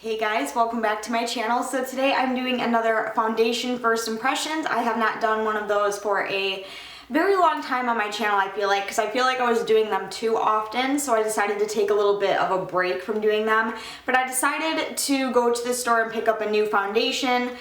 Hey guys, welcome back to my channel. So today I'm doing another foundation first impressions. I have not done one of those for a very long time on my channel, I feel like, because I feel like I was doing them too often, so I decided to take a little bit of a break from doing them. But I decided to go to the store and pick up a new foundation.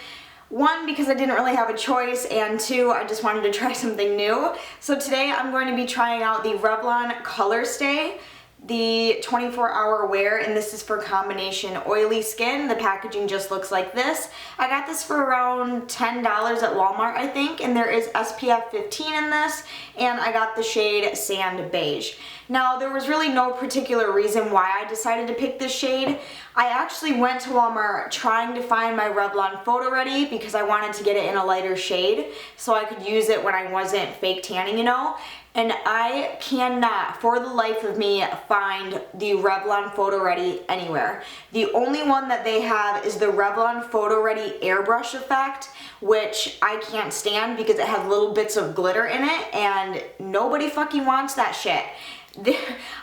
One, because I didn't really have a choice, and two, I just wanted to try something new. So today I'm going to be trying out the Revlon COLORSTAY, the 24-hour wear, and this is for combination oily skin. The packaging just looks like this. I got this for around $10 at Walmart, I think, and there is SPF 15 in this, and I got the shade Sand Beige. Now, there was really no particular reason why I decided to pick this shade. I actually went to Walmart trying to find my Revlon Photo Ready because I wanted to get it in a lighter shade so I could use it when I wasn't fake tanning, you know? And I cannot, for the life of me, find the Revlon Photo Ready anywhere. The only one that they have is the Revlon Photo Ready Airbrush Effect, which I can't stand because it has little bits of glitter in it, and nobody fucking wants that shit.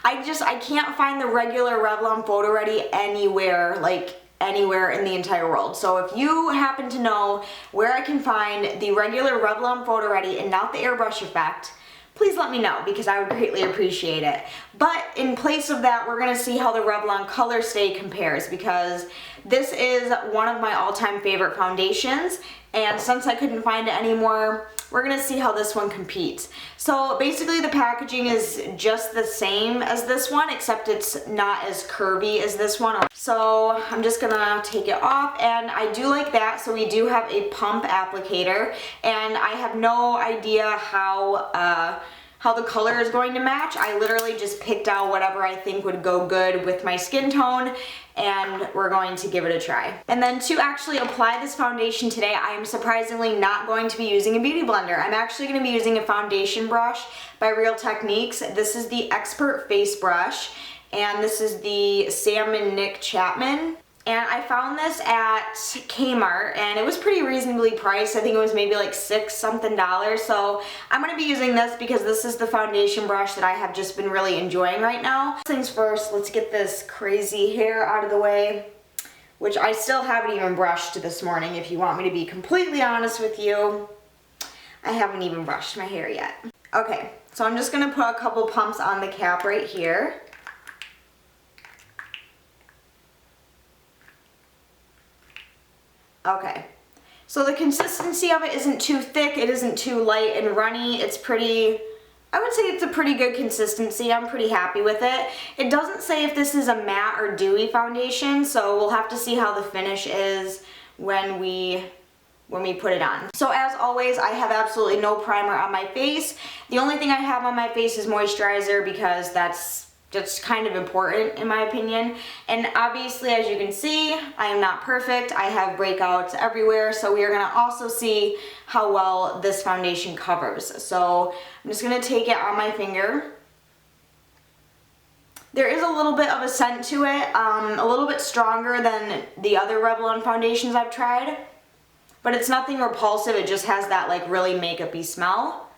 I can't find the regular Revlon Photo Ready anywhere, like anywhere in the entire world. So if you happen to know where I can find the regular Revlon Photo Ready and not the Airbrush Effect, please let me know because I would greatly appreciate it. But in place of that, we're gonna see how the Revlon COLORSTAY compares because this is one of my all-time favorite foundations, and since I couldn't find it anymore, we're gonna see how this one competes. So basically the packaging is just the same as this one, except it's not as curvy as this one. So I'm just gonna take it off, and I do like that. So we do have a pump applicator, and I have no idea how the color is going to match. I literally just picked out whatever I think would go good with my skin tone, and we're going to give it a try. And then to actually apply this foundation today, I am surprisingly not going to be using a beauty blender. I'm actually going to be using a foundation brush by Real Techniques. This is the Expert Face Brush, and this is the Salmon Nick Chapman. And I found this at Kmart, and it was pretty reasonably priced. I think it was maybe like $6 something. So I'm going to be using this because this is the foundation brush that I have just been really enjoying right now. First things first, let's get this crazy hair out of the way, which I still haven't even brushed this morning, if you want me to be completely honest with you. I haven't even brushed my hair yet. Okay, so I'm just going to put a couple pumps on the cap right here. Okay, so the consistency of it isn't too thick, it isn't too light and runny. It's pretty, I would say it's a pretty good consistency. I'm pretty happy with it. It doesn't say if this is a matte or dewy foundation, so we'll have to see how the finish is when we put it on. So as always, I have absolutely no primer on my face. The only thing I have on my face is moisturizer because that's kind of important in my opinion. And obviously, as you can see, I am not perfect. I have breakouts everywhere, so we are gonna also see how well this foundation covers. So I'm just gonna take it on my finger. There is a little bit of a scent to it, a little bit stronger than the other Revlon foundations I've tried, but it's nothing repulsive. It just has that like really makeup-y smell.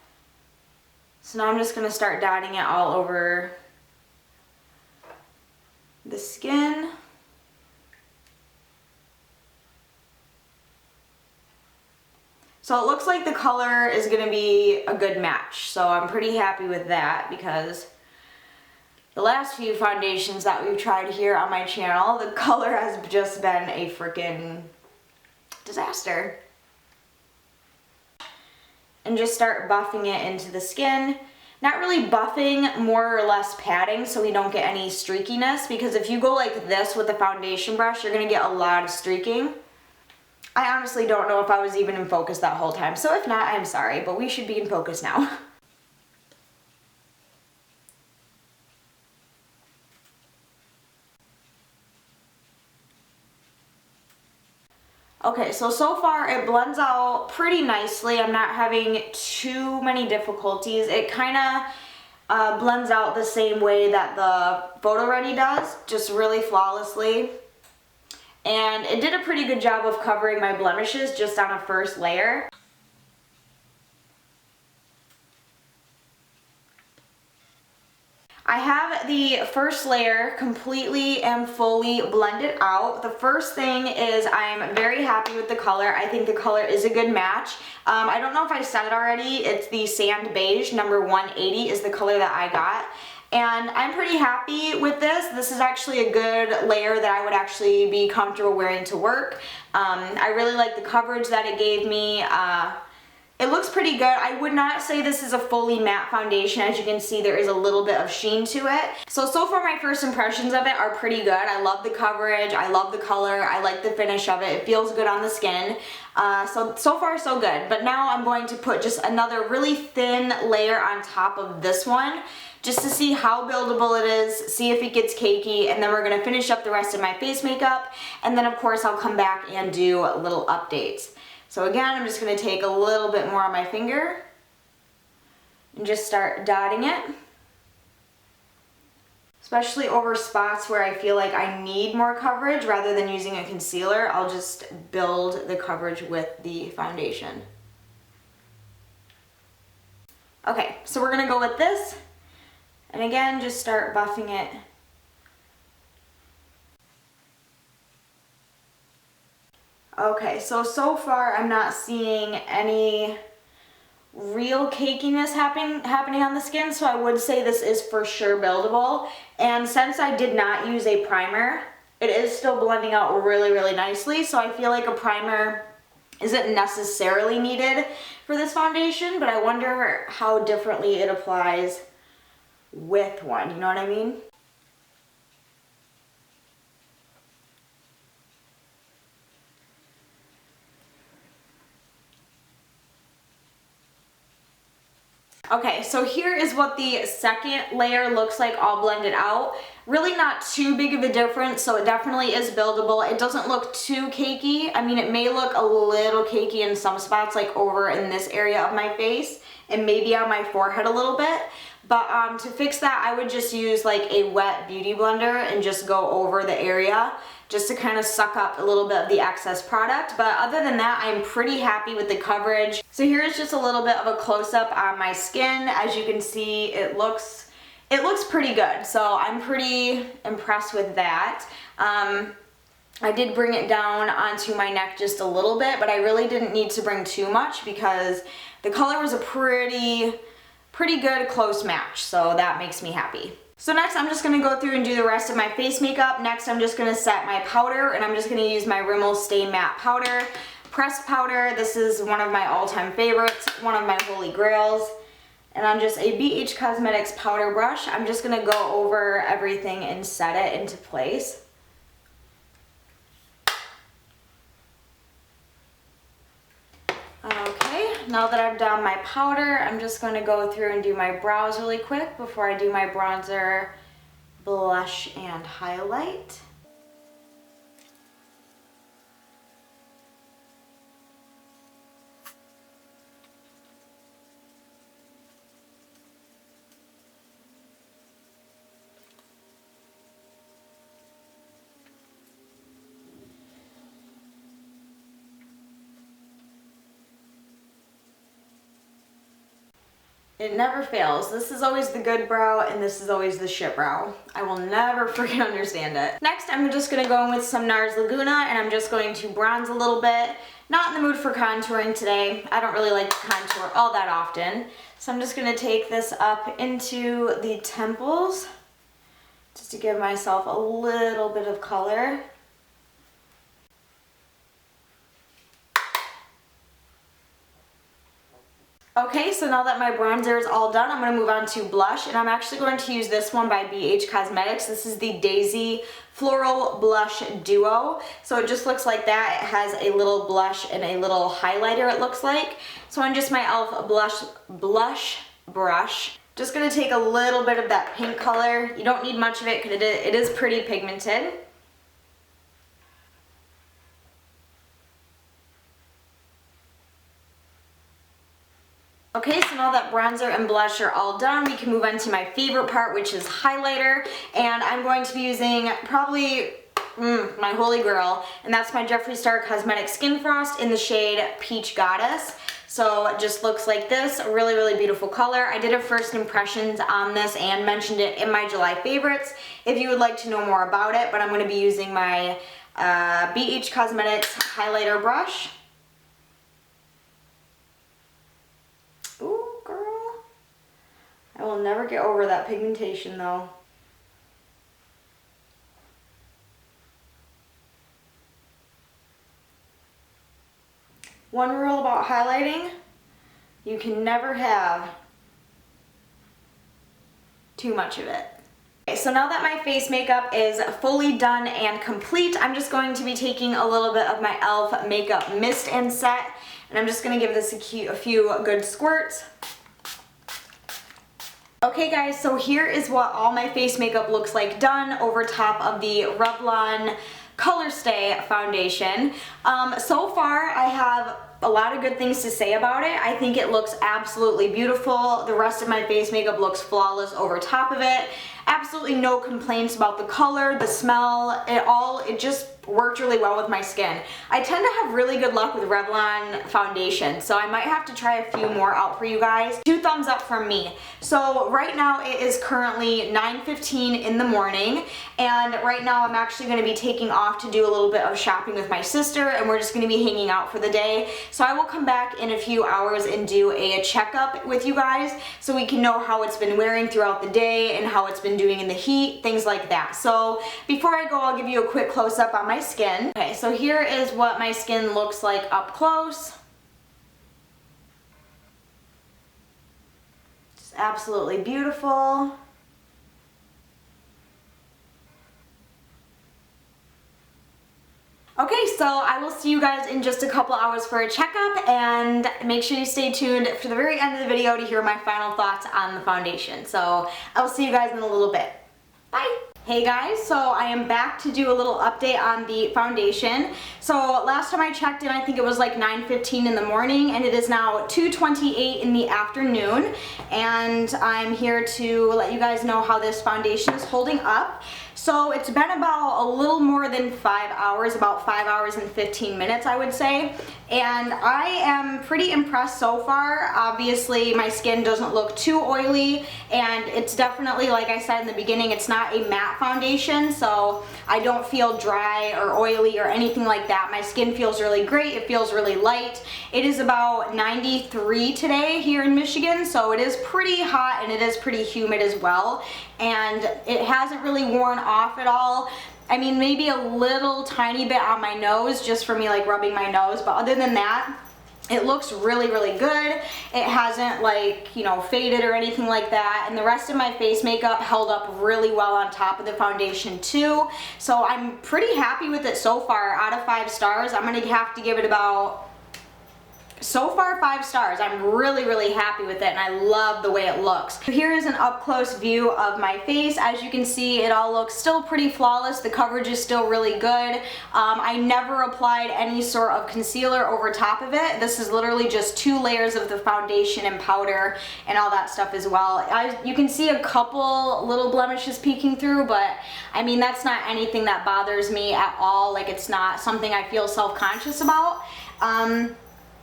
So now I'm just gonna start dotting it all over the skin. So it looks like the color is going to be a good match, so I'm pretty happy with that because the last few foundations that we've tried here on my channel, the color has just been a freaking disaster. And just start buffing it into the skin. Not really buffing, more or less patting so we don't get any streakiness, because if you go like this with the foundation brush, you're going to get a lot of streaking. I honestly don't know if I was even in focus that whole time, so if not, I'm sorry, but we should be in focus now. Okay, so far it blends out pretty nicely. I'm not having too many difficulties. It kind of blends out the same way that the Photo Ready does, just really flawlessly. And it did a pretty good job of covering my blemishes just on a first layer. I have the first layer completely and fully blended out. The first thing is I'm very happy with the color. I think the color is a good match. I don't know if I said it already. It's the Sand Beige, number 180 is the color that I got. And I'm pretty happy with this. This is actually a good layer that I would actually be comfortable wearing to work. I really like the coverage that it gave me. It looks pretty good. I would not say this is a fully matte foundation. As you can see, there is a little bit of sheen to it. So far my first impressions of it are pretty good. I love the coverage. I love the color. I like the finish of it. It feels good on the skin. So far so good. But now I'm going to put just another really thin layer on top of this one, just to see how buildable it is, see if it gets cakey, and then we're gonna finish up the rest of my face makeup, and then of course I'll come back and do little updates. So again, I'm just gonna take a little bit more on my finger and just start dotting it. Especially over spots where I feel like I need more coverage, rather than using a concealer, I'll just build the coverage with the foundation. Okay, so we're gonna go with this. And again, just start buffing it. Okay, so far I'm not seeing any real cakiness happening on the skin, so I would say this is for sure buildable. And since I did not use a primer, it is still blending out really, really nicely, so I feel like a primer isn't necessarily needed for this foundation, but I wonder how differently it applies with one, you know what I mean? Okay, so here is what the second layer looks like all blended out. Really not too big of a difference, so it definitely is buildable. It doesn't look too cakey. I mean, it may look a little cakey in some spots, like over in this area of my face and maybe on my forehead a little bit. But to fix that, I would just use like a wet beauty blender and just go over the area just to kind of suck up a little bit of the excess product. But other than that, I'm pretty happy with the coverage. So here's just a little bit of a close-up on my skin. As you can see, it looks pretty good. So I'm pretty impressed with that. I did bring it down onto my neck just a little bit, but I really didn't need to bring too much because the color was a pretty good close match, so that makes me happy. So next I'm just going to go through and do the rest of my face makeup. Next I'm just going to set my powder, and I'm just going to use my Rimmel Stay Matte Powder. Pressed powder, this is one of my all-time favorites, one of my holy grails. And on just a BH Cosmetics powder brush, I'm just going to go over everything and set it into place. Now that I've done my powder, I'm just going to go through and do my brows really quick before I do my bronzer, blush, and highlight. It never fails. This is always the good brow and this is always the shit brow. I will never freaking understand it. Next, I'm just gonna go in with some NARS Laguna and I'm just going to bronze a little bit. Not in the mood for contouring today. I don't really like to contour all that often. So I'm just gonna take this up into the temples just to give myself a little bit of color. Okay, so now that my bronzer is all done, I'm going to move on to blush, and I'm actually going to use this one by BH Cosmetics. This is the Daisy Floral Blush Duo. So it just looks like that. It has a little blush and a little highlighter, it looks like. So on just my e.l.f. blush brush, just going to take a little bit of that pink color. You don't need much of it because it is pretty pigmented. Okay, so now that bronzer and blush are all done, we can move on to my favorite part, which is highlighter. And I'm going to be using probably my holy grail, and that's my Jeffree Star Cosmetic Skin Frost in the shade Peach Goddess. So it just looks like this, a really, really beautiful color. I did a first impressions on this and mentioned it in my July favorites if you would like to know more about it, but I'm going to be using my BH Cosmetics highlighter brush. Ooh, girl. I will never get over that pigmentation though. One rule about highlighting, you can never have too much of it. Okay, so now that my face makeup is fully done and complete, I'm just going to be taking a little bit of my e.l.f. makeup mist and set, and I'm just going to give this a few good squirts. Okay guys, so here is what all my face makeup looks like done over top of the Revlon COLORSTAY foundation. So far I have a lot of good things to say about it. I think it looks absolutely beautiful. The rest of my face makeup looks flawless over top of it. Absolutely no complaints about the color, the smell, it just worked really well with my skin. I tend to have really good luck with Revlon foundation, so I might have to try a few more out for you guys. 2 thumbs up from me. So right now it is currently 9:15 in the morning, and right now I'm actually going to be taking off to do a little bit of shopping with my sister, and we're just going to be hanging out for the day. So I will come back in a few hours and do a checkup with you guys so we can know how it's been wearing throughout the day and how it's been doing in the heat, things like that. So before I go, I'll give you a quick close-up on my skin. Okay, so here is what my skin looks like up close. It's absolutely beautiful. Okay, so I will see you guys in just a couple hours for a checkup, and make sure you stay tuned for the very end of the video to hear my final thoughts on the foundation. So I will see you guys in a little bit. Bye! Hey guys, so I am back to do a little update on the foundation. So last time I checked in, I think it was like 9:15 in the morning, and it is now 2:28 in the afternoon, and I'm here to let you guys know how this foundation is holding up. So it's been about a little more than 5 hours, about 5 hours and 15 minutes I would say, and I am pretty impressed so far. Obviously my skin doesn't look too oily, and it's definitely, like I said in the beginning, it's not a matte foundation, so I don't feel dry or oily or anything like that. My skin feels really great, it feels really light. It is about 93 today here in Michigan, so it is pretty hot and it is pretty humid as well, and it hasn't really worn off at all. I mean, maybe a little tiny bit on my nose just for me like rubbing my nose, but other than that, it looks really, really good. It hasn't, like, you know, faded or anything like that, and the rest of my face makeup held up really well on top of the foundation too. So I'm pretty happy with it so far. Out of 5 stars, I'm gonna have to give it about, so far, 5 stars. I'm really, really happy with it, and I love the way it looks. Here is an up-close view of my face. As you can see, it all looks still pretty flawless. The coverage is still really good. I never applied any sort of concealer over top of it. This is literally just 2 layers of the foundation and powder and all that stuff as well. You can see a couple little blemishes peeking through, but I mean, that's not anything that bothers me at all. Like, it's not something I feel self-conscious about.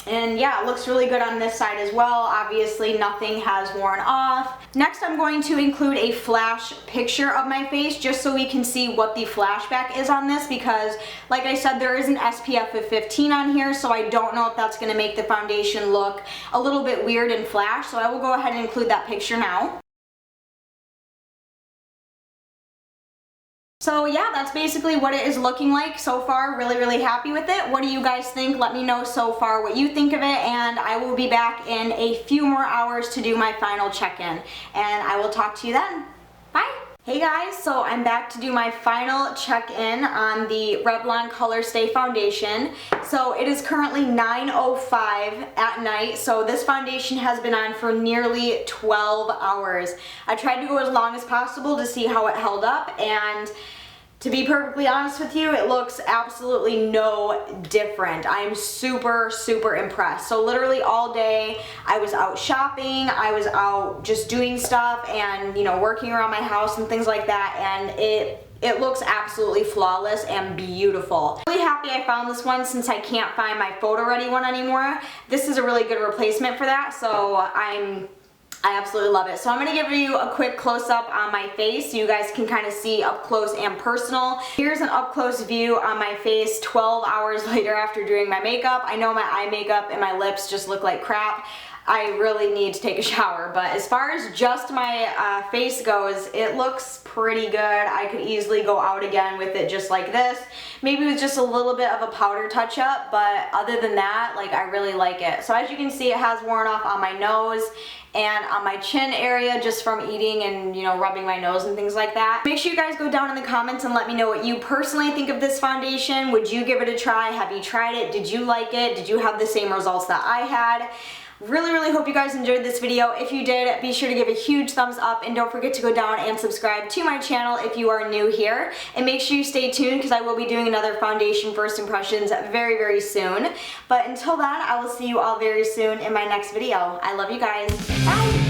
And yeah, it looks really good on this side as well. Obviously, nothing has worn off. Next, I'm going to include a flash picture of my face just so we can see what the flashback is on this, because like I said, there is an SPF of 15 on here, so I don't know if that's going to make the foundation look a little bit weird and flash, so I will go ahead and include that picture now. So yeah, that's basically what it is looking like so far. Really, really happy with it. What do you guys think? Let me know so far what you think of it, and I will be back in a few more hours to do my final check-in, and I will talk to you then. Bye! Hey guys, so I'm back to do my final check-in on the Revlon COLORSTAY foundation. So it is currently 9:05 at night, so this foundation has been on for nearly 12 hours. I tried to go as long as possible to see how it held up, and to be perfectly honest with you, it looks absolutely no different. I am super, super impressed. So literally all day I was out shopping, I was out just doing stuff and, you know, working around my house and things like that, and it looks absolutely flawless and beautiful. Really happy I found this one since I can't find my photo ready one anymore. This is a really good replacement for that, so I absolutely love it. So I'm going to give you a quick close-up on my face so you guys can kind of see up close and personal. Here's an up-close view on my face 12 hours later after doing my makeup. I know my eye makeup and my lips just look like crap. I really need to take a shower, but as far as just my face goes, it looks pretty good. I could easily go out again with it just like this. Maybe with just a little bit of a powder touch-up, but other than that, like, I really like it. So as you can see, it has worn off on my nose and on my chin area just from eating and, you know, rubbing my nose and things like that. Make sure you guys go down in the comments and let me know what you personally think of this foundation. Would you give it a try? Have you tried it? Did you like it? Did you have the same results that I had? Really hope you guys enjoyed this video. If you did, be sure to give a huge thumbs up and don't forget to go down and subscribe to my channel if you are new here. And make sure you stay tuned because I will be doing another foundation first impressions very soon. But until then, I will see you all very soon in my next video. I love you guys. Bye!